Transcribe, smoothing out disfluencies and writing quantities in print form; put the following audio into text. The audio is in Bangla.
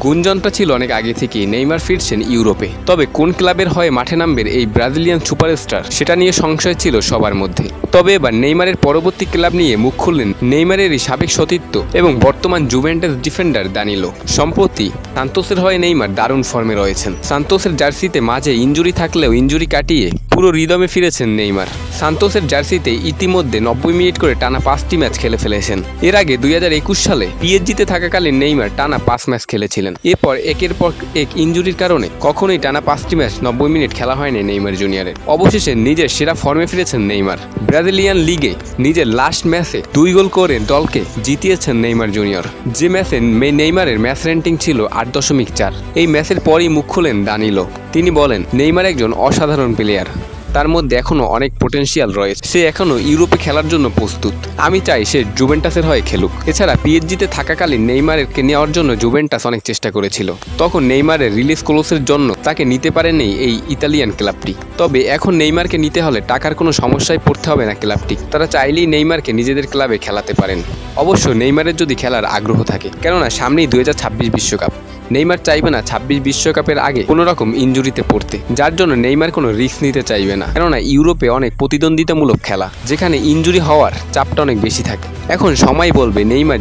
গুঞ্জনটা ছিল অনেক আগে থেকেই নেইমার ফিরছেন ইউরোপে। তবে কোন ক্লাবের হয়ে মাঠে নামবেন এই ব্রাজিলিয়ান সুপারস্টার সেটা নিয়ে সংশয় ছিল সবার মধ্যে। তবে এবার নেইমারের পরবর্তী ক্লাব নিয়ে মুখ খুললেন নেইমারেরই সাবেক সতীর্থ এবং বর্তমান জুভেন্টাস ডিফেন্ডার দানিলো। সম্প্রতি সান্তোসের হয়ে নেইমার দারুণ ফর্মে রয়েছেন। সান্তোসের জার্সিতে মাঝে ইনজুরি থাকলেও ইনজুরি কাটিয়ে পুরো রিদমে ফিরেছেন নেইমার। সান্তোসের জার্সিতে ইতিমধ্যে 90 মিনিট করে টানা 5টি ম্যাচ খেলে ফেলেছেন। এর আগে 2021 সালে পিএসজিতে থাকাকালীন নেইমার টানা 5 ম্যাচ খেলেছিলেন। এরপর একের পর এক ইনজুরির কারণে কখনোই টানা 5টি ম্যাচ 90 মিনিট খেলা হয়নি নেইমার জুনিয়রের। অবশেষে নিজের সেরা ফর্মে ফিরেছেন নেইমার। ব্রাজিলিয়ান লিগে নিজের লাস্ট ম্যাচে 2 গোল করে দলকে জিতিয়েছেন নেইমার জুনিয়র। যে ম্যাচে নেইমারের ম্যাচ রেটিং ছিল 8.4। এই ম্যাচের পরই মুখ খুলেন দানিলো। তিনি বলেন, নেইমার একজন অসাধারণ প্লেয়ার, তার মধ্যে এখনও অনেক পোটেনশিয়াল রয়েছে, সে এখনও ইউরোপে খেলার জন্য প্রস্তুত। আমি চাই সে জুভেন্টাসের হয়ে খেলুক। এছাড়া পিএসজিতে থাকাকালীন নেইমারকে নেওয়ার জন্য জুভেন্টাস অনেক চেষ্টা করেছিল। তখন নেইমারের রিলিজ ক্লোজের জন্য তাকে নিতে পারেনি এই ইতালিয়ান ক্লাবটি। তবে এখন নেইমারকে নিতে হলে টাকার কোনো সমস্যায় পড়তে হবে না ক্লাবটি। তারা চাইলেই নেইমারকে নিজেদের ক্লাবে খেলাতে পারেন, অবশ্য নেইমারের যদি খেলার আগ্রহ থাকে। কেননা সামনেই 2026 বিশ্বকাপ। নেইমার চাইবে না 26 বিশ্বকাপের আগে কোনো রকম ইনজুরিতে পড়তে, যার জন্য নেইমার কোনো রিস্ক নিতে চাইবে না। কেননা ইউরোপে অনেক প্রতিদ্বন্দ্বিতামূলক খেলা, যেখানে ইনজুরি হওয়ার চাপটা অনেক বেশি থাকে। এখন সময় বলবে নেইমার